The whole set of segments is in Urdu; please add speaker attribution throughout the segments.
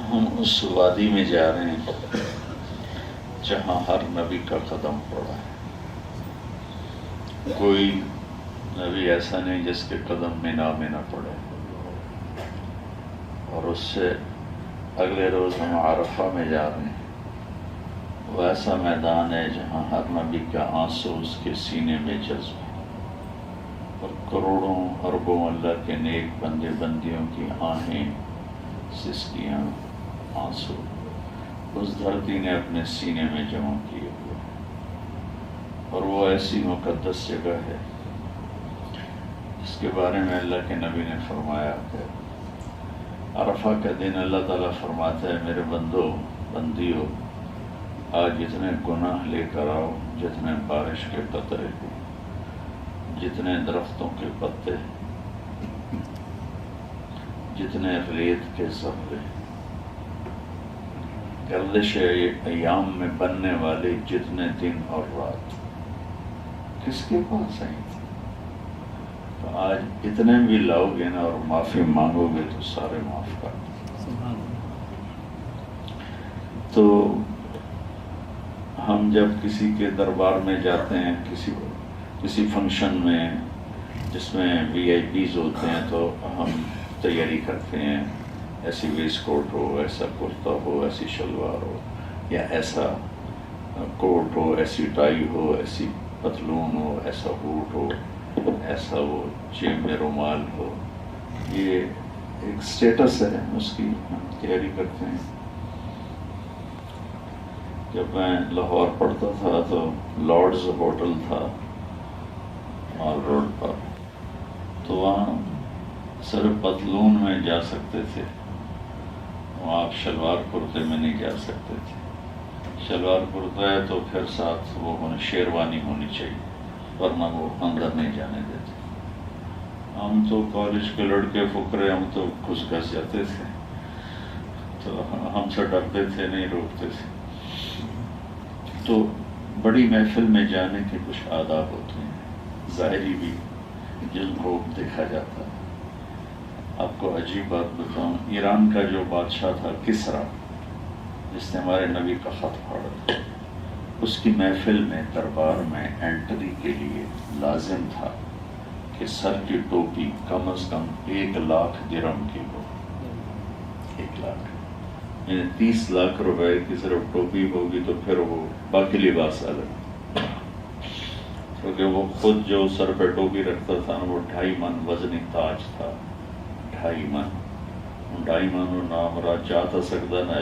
Speaker 1: ہم اس وادی میں جا رہے ہیں جہاں ہر نبی کا قدم پڑا ہے. کوئی نبی ایسا نہیں جس کے قدم مینا میں نہ پڑے. اور اس سے اگلے روز ہم عرفہ میں جا رہے ہیں. وہ ایسا میدان ہے جہاں ہر نبی کا آنسو اس کے سینے میں جذب ہے، اور کروڑوں اربوں اللہ کے نیک بندے بندیوں کی آہیں، سسکیاں، آنسو اس دھرتی نے اپنے سینے میں جمع کیے ہوئے. اور وہ ایسی مقدس جگہ ہے جس کے بارے میں اللہ کے نبی نے فرمایا کہ عرفہ کا دن اللہ تعالیٰ فرماتا ہے میرے بندو بندیو، آج جتنے گناہ لے کر آؤ، جتنے بارش کے قطرے، جتنے درختوں کے پتے، جتنے ریت کے ذرے، گردش ایام میں بننے والے جتنے دن اور رات، کس کے پاس آئی تھی؟ تو آج اتنے بھی لاؤ گے نا اور معافی مانگو گے تو سارے معاف کر دیں. تو ہم جب کسی کے دربار میں جاتے ہیں، کسی فنکشن میں جس میں وی آئی پیز ہوتے ہیں، تو ہم تیاری کرتے ہیں ایسی ویسٹ کوٹ ہو، ایسا کرتا ہو، ایسی شلوار ہو، یا ایسا کوٹ ہو، ایسی ٹائی ہو، ایسی پتلون ہو، ایسا بوٹ ہو، ایسا وہ جیب میں رومال ہو. یہ ایک اسٹیٹس ہے، اس کی ہم تیاری کرتے ہیں. جب میں لاہور پڑھتا تھا تو لارڈز ہوٹل تھا مال روڈ پر، تو وہاں صرف پتلون میں جا سکتے تھے، وہاں آپ شلوار کرتے میں نہیں جا سکتے تھے. شلوار کرتا ہے تو پھر ساتھ وہ شیروانی ہونی چاہیے، ورنہ وہ اندر نہیں جانے دیتے. ہم تو کالج کے لڑکے فقرے، ہم تو گھس جاتے تھے، تو ہم سے ڈرتے تھے، نہیں روکتے تھے. تو بڑی محفل میں جانے کے کچھ آداب ہوتے ہیں، ظاہری بھی، جن کو دیکھا جاتا ہے. آپ کو عجیب بات بتاؤں، ایران کا جو بادشاہ تھا کسرا، جس نے ہمارے نبی کا خط پھاڑا تھا، اس کی محفل میں دربار میں انٹری کے لیے لازم تھا کہ سر کی ٹوپی کم از کم 1,00,000 درہم کی ہو. 1,00,000 یعنی 30 لاکھ روپے کی صرف ٹوپی ہوگی تو پھر وہ باقی لباس الگ. کیونکہ وہ خود جو سر پہ ٹوپی رکھتا تھا نا، وہ 2.5 من وزنی تاج تھا. 2.5 من نام جاتا سکتا نہ،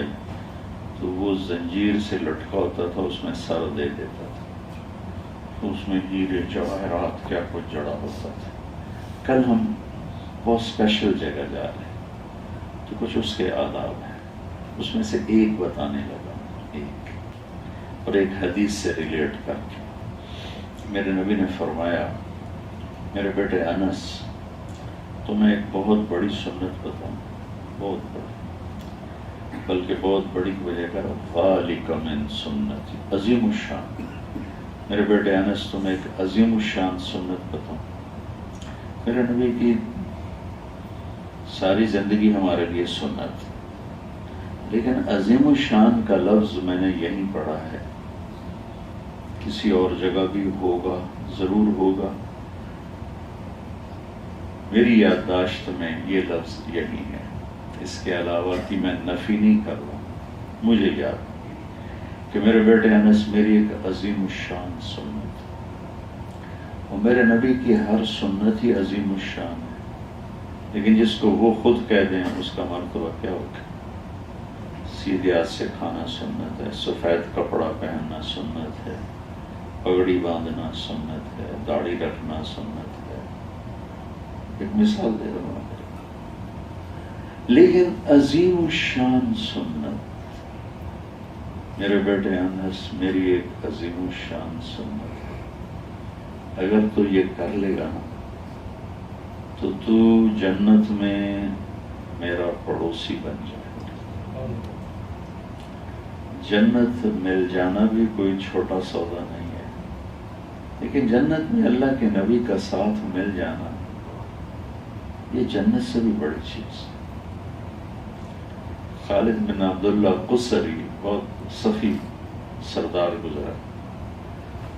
Speaker 1: تو وہ زنجیر سے لٹکا ہوتا تھا، اس میں سر دے دیتا تھا، تو اس میں ہیرے جواہرات کیا کچھ جڑا ہوتا تھا. کل ہم بہت اسپیشل جگہ جا رہے ہیں تو کچھ اس کے آداب ہیں، اس میں سے ایک بتانے لگا، اور ایک حدیث سے ریلیٹ کر کے. میرے نبی نے فرمایا میرے بیٹے انس، تمہیں ایک بہت بڑی سنت بتاؤں، بہت بڑی، بلکہ بہت بڑی کی وجہ کر ذالک من سنتی، عظیم الشان. میرے بیٹے انس تمہیں ایک عظیم الشان سنت بتاؤں. میرے نبی کی ساری زندگی ہمارے لیے سنت، لیکن عظیم الشان کا لفظ میں نے یہیں پڑھا ہے، کسی اور جگہ بھی ہوگا، ضرور ہوگا. میری یادداشت میں یہ لفظ یہی ہے، اس کے علاوہ کی میں نفی نہیں کر رہا ہوں. مجھے یاد کہ میرے بیٹے انس میری ایک عظیم الشان سنت، اور میرے نبی کی ہر سنت ہی عظیم الشان ہے، لیکن جس کو وہ خود کہہ دیں اس کا مرتبہ کیا ہوگا. سیدھے ہاتھ سے کھانا سنت ہے، سفید کپڑا پہننا سنت ہے، پگڑی باندھنا سنت ہے، داڑھی رکھنا سنت ہے. ایک مثال دے رہا ہوں. لیکن عظیم الشان سنت، میرے بیٹے انس میری ایک عظیم الشان سنت ہے، اگر تو یہ کر لے گا نا تو جنت میں میرا پڑوسی بن جائے. جنت مل جانا بھی کوئی چھوٹا سودا نہیں ہے، لیکن جنت میں اللہ کے نبی کا ساتھ مل جانا یہ جنت سے بھی بڑی چیز ہے. خالد بن عبداللہ قصری بہت صفی سردار گزرا.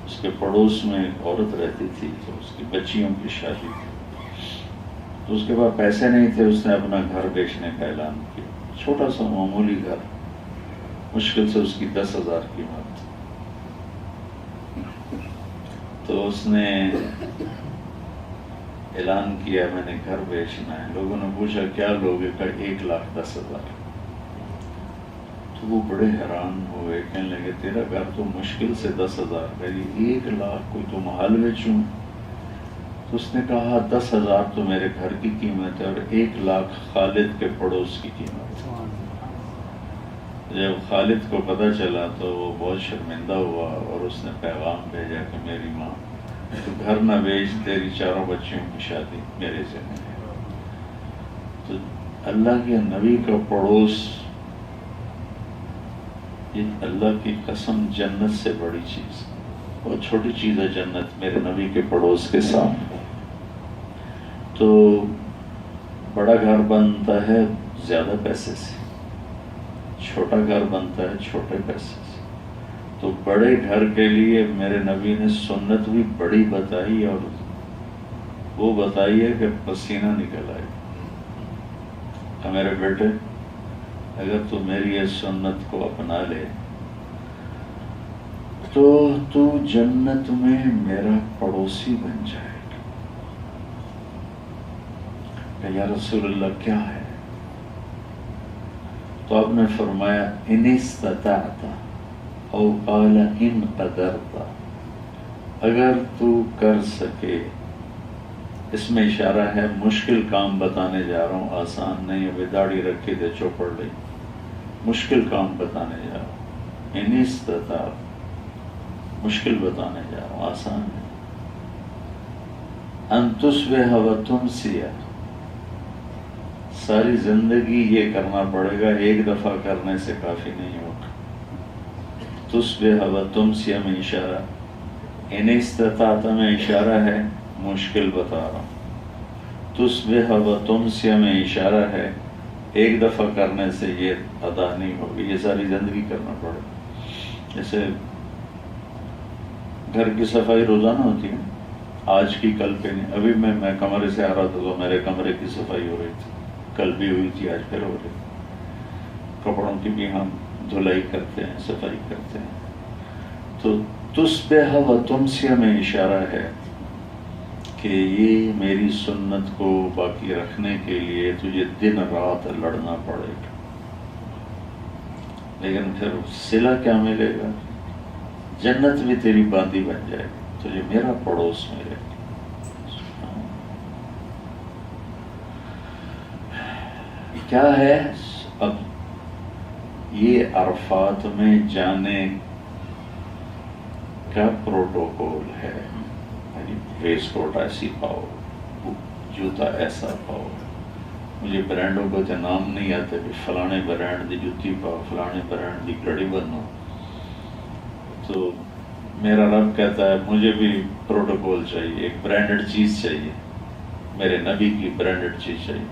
Speaker 1: اس کے پڑوس میں ایک عورت رہتی تھی تو اس کی بچیوں کی شادی تھی. تو اس کے پاس پیسے نہیں تھے. اس نے اپنا گھر بیچنے کا اعلان کیا. چھوٹا سا معمولی گھر, مشکل سے اس کی 10,000 قیمت. تو اس نے اعلان کیا میں نے گھر بیچنا ہے. لوگوں نے پوچھا کیا لوگے؟ کا 1,10,000. تو وہ بڑے حیران ہوئے, کہنے لگے تیرا گھر تو مشکل سے 10,000 کا, یہ 1,00,000 کوئی تو محل بیچوں. تو اس نے کہا 10,000 تو میرے گھر کی قیمت ہے اور 1,00,000 خالد کے پڑوس کی قیمت ہے. جب خالد کو پتہ چلا تو وہ بہت شرمندہ ہوا اور اس نے پیغام بھیجا کہ میری ماں تو گھر نہ بیچ, تیری 4 بچیوں کی شادی میرے سے نہیں. تو اللہ کے نبی کا پڑوس, یہ اللہ کی قسم جنت سے بڑی چیز, بہت چھوٹی چیز ہے جنت میرے نبی کے پڑوس کے سامنے. تو بڑا گھر بنتا ہے زیادہ پیسے سے, چھوٹا گھر بنتا ہے چھوٹے پیسے سے. تو بڑے گھر کے لیے میرے نبی نے سنت بھی بڑی بتائی, اور وہ بتائی ہے کہ پسینہ نکل آئے. کہ میرے بیٹے اگر تو میری یہ سنت کو اپنا لے تو جنت میں میرا پڑوسی بن جائے گا. کہ یا رسول اللہ کیا ہے؟ تو آپ نے فرمایا ان استطعت او قال ان قدرت, اگر تو کر سکے. اس میں اشارہ ہے مشکل کام بتانے جا رہا ہوں, آسان نہیں. ابھی داڑھی رکھی تھے چوپڑ لی, مشکل کام بتانے جا رہا ہوں. ان استطاعت مشکل بتانے جا رہا ہوں, آسان ہے. ان تصبح وتمسی, ساری زندگی یہ کرنا پڑے گا, ایک دفعہ کرنے سے کافی نہیں ہوگا. تصبح وتمسی میں اشارہ, ان استطاعت میں اشارہ ہے مشکل بتا رہا ہوں. تصبح وتمسی میں اشارہ ہے ایک دفعہ کرنے سے یہ ادا نہیں ہوگی, یہ ساری زندگی کرنا پڑے گا. جیسے گھر کی صفائی روزانہ ہوتی ہے, آج کی کل پہ نہیں. ابھی میں کمرے سے آ رہا تھا تو میرے کمرے کی صفائی ہو رہی تھی, کل بھی ہوئی تھی, آج پھر ہو رہی. کپڑوں کی بھی ہم دھلائی کرتے ہیں, صفائی کرتے ہیں. تو تصبح وتمسی میں اشارہ ہے کہ یہ میری سنت کو باقی رکھنے کے لیے تجھے دن رات لڑنا پڑے گا. لیکن پھر صلہ کیا ملے گا؟ جنت بھی تیری باندھی بن جائے گی, تجھے میرا پڑوس ملے گا. کیا ہے اب یہ عرفات میں جانے کا پروٹوکول ہے. ویسٹ کوٹ ایسی پاؤ, جوتا ایسا پاؤ. مجھے برانڈوں کو تو نام نہیں آتے کہ فلانے برانڈ دی جوتی پاؤ, فلانے برانڈ دی گھڑی بنو. تو میرا رب کہتا ہے مجھے بھی پروٹوکول چاہیے, ایک برانڈڈ چیز چاہیے, میرے نبی کی برانڈڈ چیز چاہیے.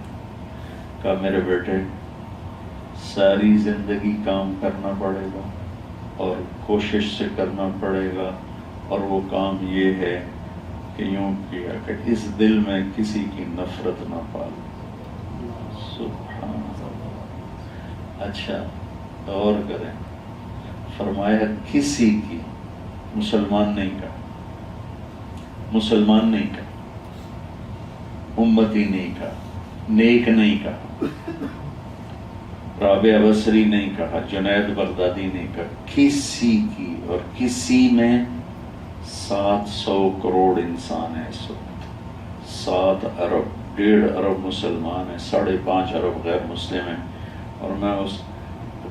Speaker 1: کہا میرے بیٹے ساری زندگی کام کرنا پڑے گا اور کوشش سے کرنا پڑے گا, اور وہ کام یہ ہے کہ یوں کیا کہ اس دل میں کسی کی نفرت نہ پالو. سبحان اللہ. اچھا غور کریں, فرمایا کسی کی, مسلمان نہیں کہا, مسلمان نہیں کہا, امتی نہیں کہا, نیک نہیں کہا, رابعہ بصری نہیں کہا, جنید بغدادی نہیں کہا, کسی کی. اور کسی میں 700 کروڑ انسان ہیں اس وقت, 7 ارب, 1.5 ارب مسلمان ہیں, 5.5 ارب غیر مسلم ہیں. اور میں اس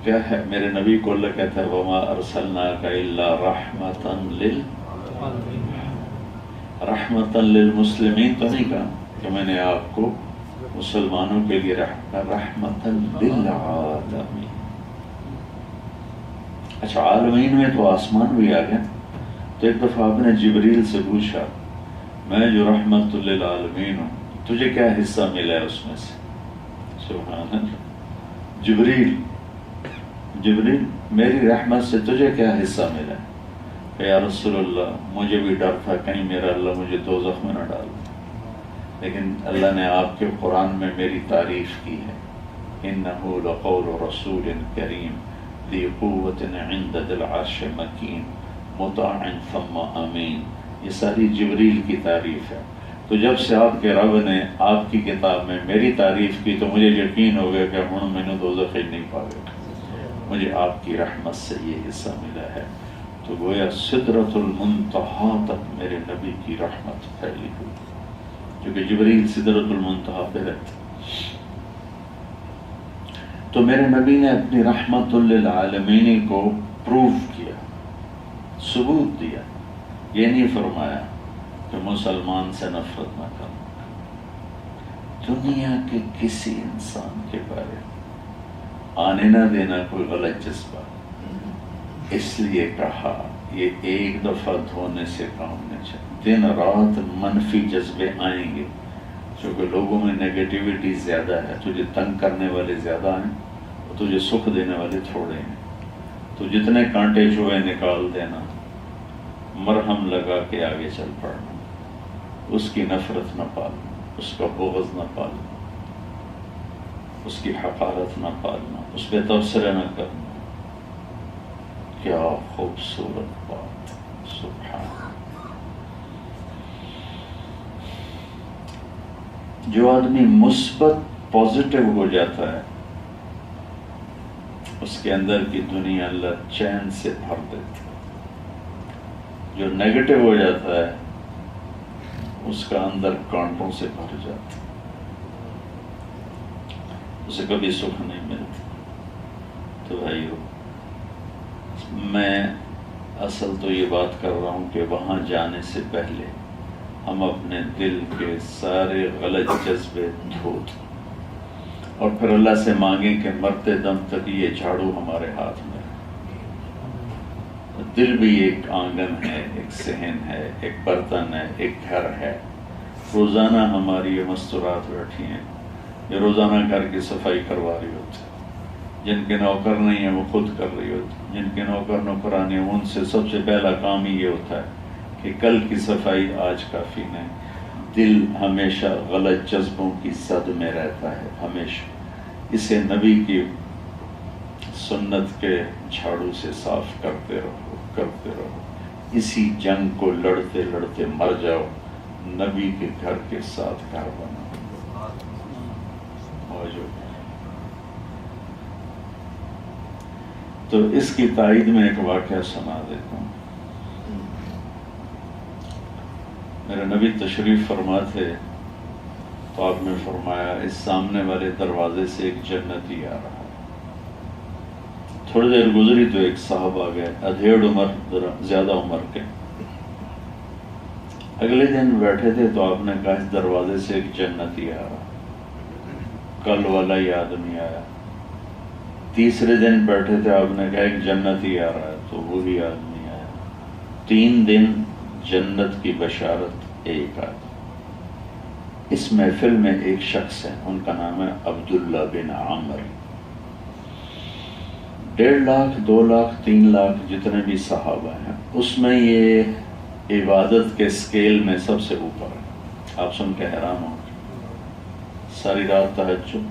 Speaker 1: کیا ہے, میرے نبی کو اللہ کہتا ہے وما ارسلناک الا رحمتا للمسلمین. تو نہیں کہا کہ میں نے آپ کو مسلمانوں کے لیے رحمتا للعالمین. اچھا عالمین میں تو آسمان بھی آ گیا. تو ایک دفعہ آپ نے جبریل سے پوچھا میں جو رحمت للعالمین ہوں تجھے کیا حصہ ملا ہے اس میں سے؟ سبحان اللہ. جبریل جبریل میری رحمت سے تجھے کیا حصہ ملا؟ کہ یا رسول اللہ مجھے بھی ڈر تھا کہیں میرا اللہ مجھے دوزخ میں نہ ڈال دے، لیکن اللہ نے آپ کے قرآن میں میری تعریف کی ہے، انہ لقول رسول کریم ذی قوت عند ذی العرش مکین مطاع ثم امین. یہ ساری جبریل کی تعریف ہے. تو جب سے آپ کے رب نے آپ کی کتاب میں میری تعریف کی تو مجھے یقین ہو گیا کہ ہوں میں نے دوزخ نہیں پاگا، مجھے آپ کی رحمت سے یہ حصہ ملا ہے. تو گویا سدرۃ المنتہا تک میرے نبی کی رحمت پھیلی ہوئی، کیونکہ جبریل سدرۃ المنتہا پہ رہتے. تو میرے نبی نے اپنی رحمت للعالمین کو پروف کیا، ثبوت دیا. یہ نہیں فرمایا کہ مسلمان سے نفرت نہ کرنا، دنیا کے کسی انسان کے بارے آنے نہ دینا کوئی غلط جذبہ. اس لیے کہا یہ ایک دفعہ دھونے سے کام نہیں چاہیے. دن رات منفی جذبے آئیں گے، کیونکہ لوگوں میں نیگیٹیوٹی زیادہ ہے. تجھے تنگ کرنے والے زیادہ ہیں اور تجھے سکھ دینے والے تھوڑے ہیں. تو جتنے کانٹے چوہے نکال دینا، مرہم لگا کے آگے چل پڑنا. اس کی نفرت نہ پالنا، اس کا بغض نہ پالنا، اس کی حقارت نہ پالنا، اس پہ تبصرہ نہ کرنا. کیا خوبصورت بات، سبحان. جو آدمی مثبت پازیٹیو ہو جاتا ہے اس کے اندر کی دنیا اللہ چین سے بھر دیتا ہے. جو نیگیٹو ہو جاتا ہے اس کا اندر کانٹوں سے بھر جاتا ہے، اسے کبھی سکھ نہیں ملتا. تو بھائیو، میں اصل تو یہ بات کر رہا ہوں کہ وہاں جانے سے پہلے ہم اپنے دل کے سارے غلط جذبے دھو دیں اور پھر اللہ سے مانگیں کہ مرتے دم تک یہ جھاڑو ہمارے ہاتھ میں رہے. دل بھی ایک آنگن ہے، ایک صحن ہے، ایک برتن ہے، ایک گھر ہے. روزانہ ہماری یہ مستورات بیٹھی ہیں، یہ روزانہ گھر کی صفائی کروا رہی ہوتی. جن کے نوکر نہیں ہیں وہ خود کر رہی ہوتی. جن کے نوکر نوکرانی ہیں ان سے سب سے پہلا کام ہی یہ ہوتا ہے کہ کل کی صفائی آج کافی نہیں. دل ہمیشہ غلط جذبوں کی زد میں رہتا ہے، ہمیشہ. اسے نبی کی سنت کے جھاڑو سے صاف کرتے رہو، کرتے رہو. اسی جنگ کو لڑتے لڑتے مر جاؤ. نبی کے گھر کے ساتھ گھر بناؤ. موجود. تو اس کی تائید میں ایک واقعہ سنا دیتا ہوں. میرے نبی تشریف فرما تھے تو آپ نے فرمایا اس سامنے والے دروازے سے ایک جنتی آ رہا ہے. تھوڑی دیر گزری تو ایک صاحب آ گئے، ادھیڑ عمر، زیادہ عمر کے. اگلے دن بیٹھے تھے تو آپ نے کہا اس دروازے سے ایک جنتی آ رہا. کل والا ہی آدمی آیا. تیسرے دن بیٹھے تھے، آپ نے کہا ایک جنتی آ رہا ہے، تو وہی آدمی آیا. 3 دن جنت کی بشارت ایک آدمی. اس محفل میں ایک شخص ہے، ان کا نام ہے عبداللہ بن عامر. 1.5 لاکھ 2 لاکھ 3 لاکھ جتنے بھی صحابہ ہیں اس میں یہ عبادت کے اسکیل میں سب سے اوپر ہے. آپ سن کے حیران ہوں گے. ساری رات تہجد،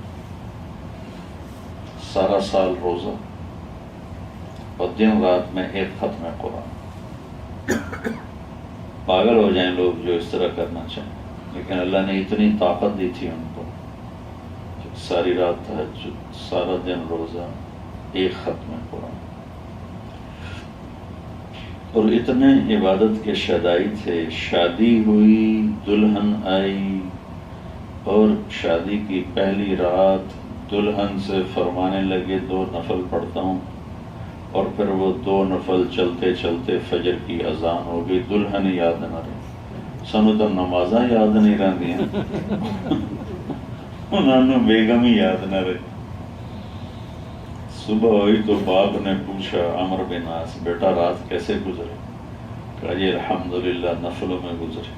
Speaker 1: سارا سال روزہ، اور دن رات میں ایک ختم قرآن. پاگل ہو جائیں لوگ جو اس طرح کرنا چاہیں، لیکن اللہ نے اتنی طاقت دی تھی ان کو کہ ساری رات تہجد، سارا دن روزہ، ایک ختم قرآن. اور اتنے عبادت کے شدائی تھے. شادی ہوئی، دلہن آئی، اور شادی کی پہلی رات دلہن سے فرمانے لگے 2 نفل پڑھتا ہوں، اور پھر وہ 2 نفل چلتے چلتے فجر کی اذان ہو گئی. دلہن یاد نہ رہی، سانو تو نمازاں یاد نہیں رہندیاں، انہوں نے بیگم ہی یاد نہ رہی. صبح ہوئی تو باپ نے پوچھا عمر بن عاص، بیٹا رات کیسے گزرے؟ کہا جی الحمدللہ نفلوں میں گزرے.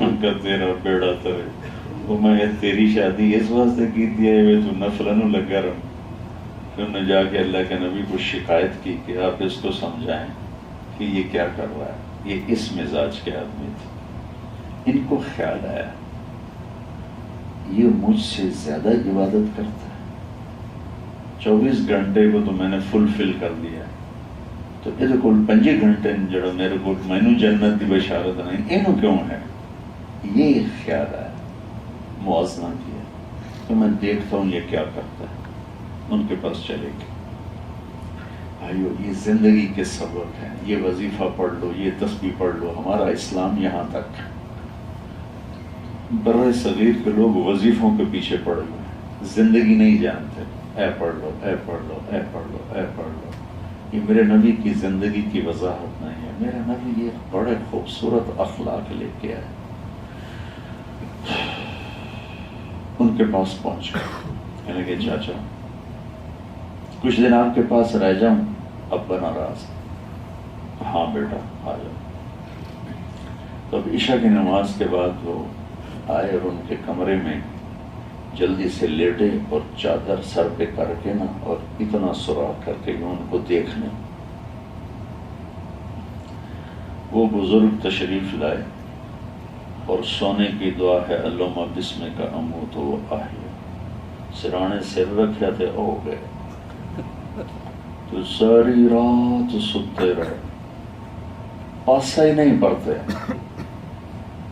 Speaker 1: ان کا تیرا بیڑا ترے، وہ میں تیری شادی اس واسطے کی تھی تو نفلوں لگا رہا. پھر انہوں نے جا کے اللہ کے نبی کو شکایت کی کہ آپ اس کو سمجھائیں کہ یہ کیا کر رہا ہے، یہ اس مزاج کے آدمی تھے۔ ان کو خیال آیا یہ مجھ سے زیادہ عبادت کرتا ہے، 24 گھنٹے کو تو میں نے فل کر دیا، تو یہ کو 5 گھنٹے جڑا میرے کو مینو جنت کی بشارت نہیں، اینو کیوں ہے؟ یہ خیال آیا، موازنہ کیا تو میں دیکھتا ہوں یہ کیا کرتا ہے، ان کے پاس چلے گئے۔ بھائیو یہ زندگی کے سبق ہیں، یہ وظیفہ پڑھ لو، یہ تسبیح پڑھ لو، ہمارا اسلام یہاں تک۔ برِ صغیر کے لوگ وظیفوں کے پیچھے پڑے ہوئے ہیں، زندگی نہیں جانتے، اے پڑھ لو، اے پڑھ لو، اے پڑھ لو، اے پڑھ لو۔ یہ میرے نبی کی زندگی کی وضاحت نہیں ہے۔ میرے نبی یہ بڑے خوبصورت اخلاق لے کے آئے۔ ان کے پاس پہنچ گئے، کہنے لگے چاچا کچھ دن آپ کے پاس رہ جاؤں؟ ابا ناراض، ہاں بیٹا آ جاؤ۔ تو اب عشاء کی نماز کے بعد وہ آئے اور ان کے کمرے میں جلدی سے لیٹے اور چادر سر پہ کر کے نا اور اتنا سوراخ کر کے ان کو دیکھنے۔ وہ بزرگ تشریف لائے اور سونے کی دعا ہے اللہم بسمک اموت و احیا، سرانے سر رکھے تھے ہو گئے، تو ساری رات ستے رہے، پاسا ہی نہیں پڑتے۔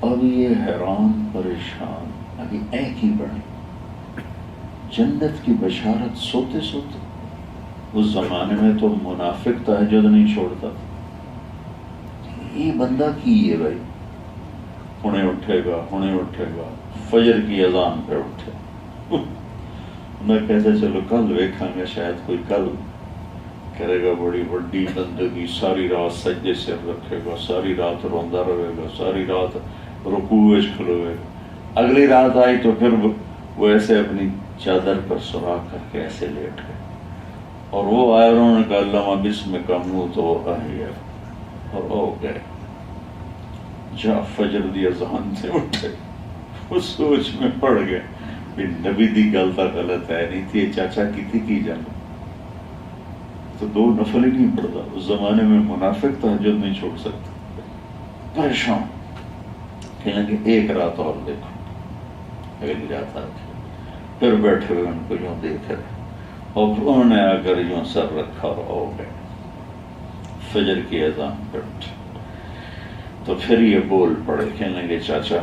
Speaker 1: اب یہ حیران پریشان، ابھی ایک ہی بڑی جنت کی بشارت سوتے سوتے۔ اس زمانے میں تو منافق تہجد نہیں چھوڑتا تھا، یہ بندہ کی ہے بھائی، ہنے اٹھے گا، فجر کی اذان پہ اٹھے۔ میں کہتا چلو کل ویکھاں گے، شاید کوئی کل کرے گا بڑی بڑی بندگی، ساری رات سجدے سر رکھے گا، ساری رات روندا رہے گا، ساری رات رکوع وچ کھلوے گا۔ اگلی رات آئی تو پھر وہ ایسے اپنی چادر پر سوراخ کر کے ایسے لیٹ گئے، اور وہ آئے انہوں نے کہا اللہم بسمک اموت و احیا، اور ہو گئے۔ جا فجر دی اذان سے اٹھے، اس سوچ میں پڑ گئے بھی نبی دی گل تا غلط ہے نہیں تھی، چاچا کی جانا تو 2 نفل ہی نہیں پڑتا۔ اس زمانے میں منافق تہجد نہیں چھوڑ سکتے، پریشان کہنے لگے ایک رات اور دیکھو، اگلی رات آتی، پھر بیٹھے ہوئے ان کو یوں دیکھ رہے، اور انہوں نے آ کر یوں سر رکھا اور ہو گئے۔ فجر کی اذان پہ اٹھے تو پھر یہ بول پڑے، کہنے لگے چاچا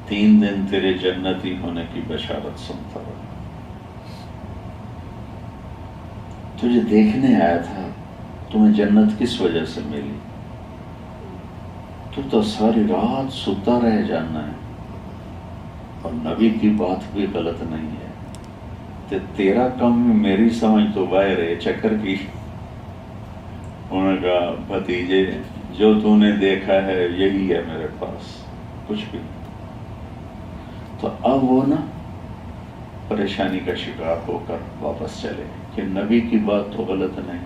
Speaker 1: 3 دن تیرے جنتی ہونے کی بشارت سنتا رہا، تجھے دیکھنے آیا تھا، تمہیں جنت کس وجہ سے ملی؟ تو ساری رات ستا رہ جانا ہے، اور نبی کی بات بھی غلط نہیں ہے، تیرا کم میری سمجھ تو باہر ہے چکر کی۔ انہوں نے کہا بھتیجے جو تو نے دیکھا ہے یہی ہے میرے پاس، کچھ بھی نہیں۔ تو اب وہ نا پریشانی کا شکار ہو کر واپس چلے کہ نبی کی بات تو غلط نہیں،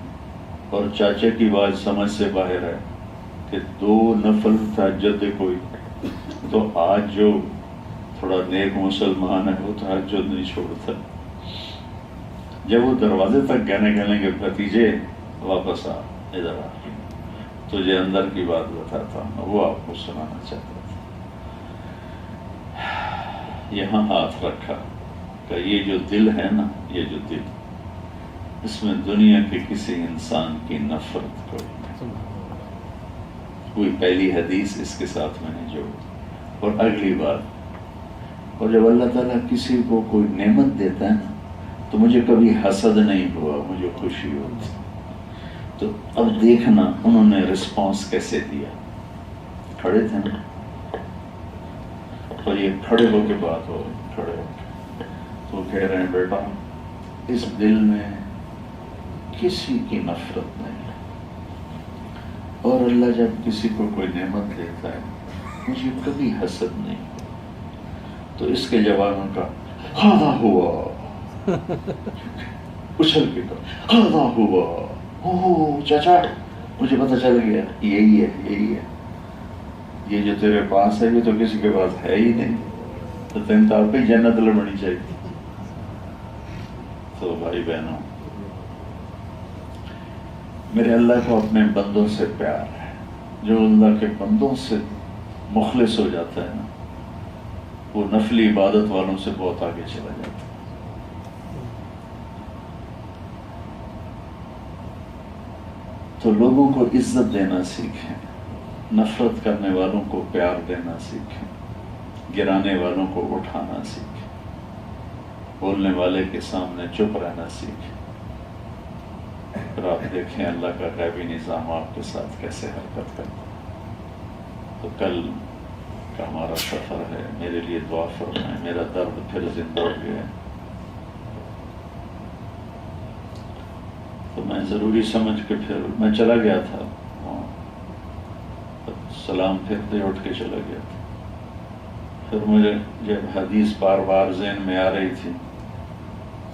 Speaker 1: اور چاچے کی بات سمجھ سے باہر ہے کہ 2 نفل تہجد کوئی، تو آج جو تھوڑا نیک مسلمان ہے وہ تہجد نہیں چھوڑتا۔ جب وہ دروازے تک کہنے لگے بھتیجے واپس آ، ادھر آ، تجھے اندر کی بات بتاتا ہوں، وہ آپ کو سنانا چاہتا تھا۔ یہاں ہاتھ رکھا کہ یہ جو دل ہے نا، یہ جو دل، اس میں دنیا کے کسی انسان کی نفرت کوئی نہیں۔ کوئی پہلی حدیث اس کے ساتھ میں نے جوڑی، اور اگلی بات، اور جب اللہ تعالیٰ کسی کو کوئی نعمت دیتا ہے نا تو مجھے کبھی حسد نہیں ہوا، مجھے خوشی ہوتی۔ تو اب دیکھنا انہوں نے رسپانس کیسے دیا۔ کھڑے تھے نا، اور یہ کھڑے ہو کے بات ہو رہی، کھڑے ہو کے تو کہہ رہے ہیں بیٹا اس دل میں کسی کی نفرت نہیں ہے، اور اللہ جب کسی کو کوئی نعمت دیتا ہے مجھے کبھی حسد نہیں ہوا۔ تو اس کے جواب میں کہا ہاں ہوا، اچھل کے کہا ہاں ہوا، اوہ چاچا مجھے پتہ چل گیا، یہی ہے، یہی ہے، یہ جو تیرے پاس ہے یہ تو کسی کے پاس ہے ہی نہیں، تو تین تو آپ ہی جنت لڑنی چاہیے۔ تو بھائی بہنوں، میرے اللہ کو اپنے بندوں سے پیار ہے. جو اللہ کے بندوں سے مخلص ہو جاتا ہے نا، وہ نفلی عبادت والوں سے بہت آگے چلا جاتا ہے. تو لوگوں کو عزت دینا سیکھیں، نفرت کرنے والوں کو پیار دینا سیکھیں، گرانے والوں کو اٹھانا سیکھیں، بولنے والے کے سامنے چپ رہنا سیکھیں. پھر آپ دیکھیں اللہ کا غیبی نظام آپ کے ساتھ کیسے حرکت کرتا ہے. تو کل کا ہمارا سفر ہے، میرے لیے دعا فرمائیں. میرا درد پھر زندہ ہو گیا ہے. تو میں ضروری سمجھ کے پھر میں چلا گیا تھا، سلام پھرتے اٹھ کے چلا گیا تھا. پھر مجھے جب حدیث بار بار ذہن میں آ رہی تھی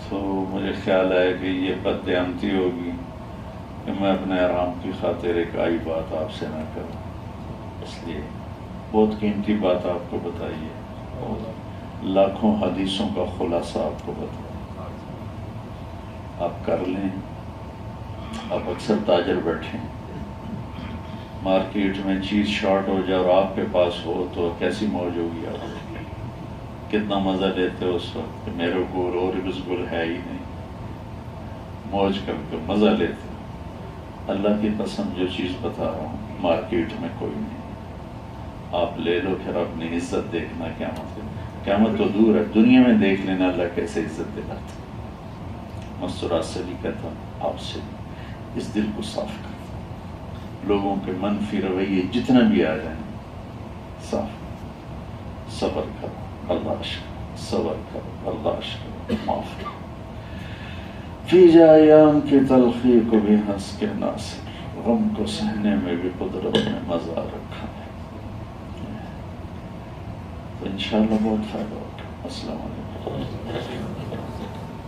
Speaker 1: تو مجھے خیال آیا کہ یہ بددیانتی ہوگی کہ میں اپنے آرام کی خاطر ایک آئی بات آپ سے نہ کروں. اس لیے بہت قیمتی بات آپ کو بتائیے اور لاکھوں حدیثوں کا خلاصہ آپ کو بتایا. آپ کر لیں. آپ اکثر تاجر بیٹھیں، مارکیٹ میں چیز شارٹ ہو جائے اور آپ کے پاس ہو تو کیسی موج ہوگی. آپ کتنا مزہ لیتے ہو اس وقت کہ میرے کو اور گل ہے ہی نہیں. موج کر کے مزہ لیتے. اللہ کی قسم جو چیز بتا رہا ہوں مارکیٹ میں کوئی نہیں. آپ لے لو، پھر اپنی عزت دیکھنا. قیامت تو دور ہے، دنیا میں دیکھ لینا اللہ کیسے عزت دلاتا. مسرات سے بھی کہتا ہوں آپ سے اس دل کو صاف کر. لوگوں کے منفی رویے جتنا بھی آ جائیں صاف. صبر کرو، برداشت کرو، صبر کرو، برداشت کرو، معاف کرو. فی جائے ایام کی تلخی کو بھی ہنس کے ناصر، غم کو سہنے میں بھی قدرت نے مزہ رکھا ہے. تو انشاءاللہ بہت فائدہ ہوگا. السلام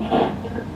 Speaker 1: علیکم.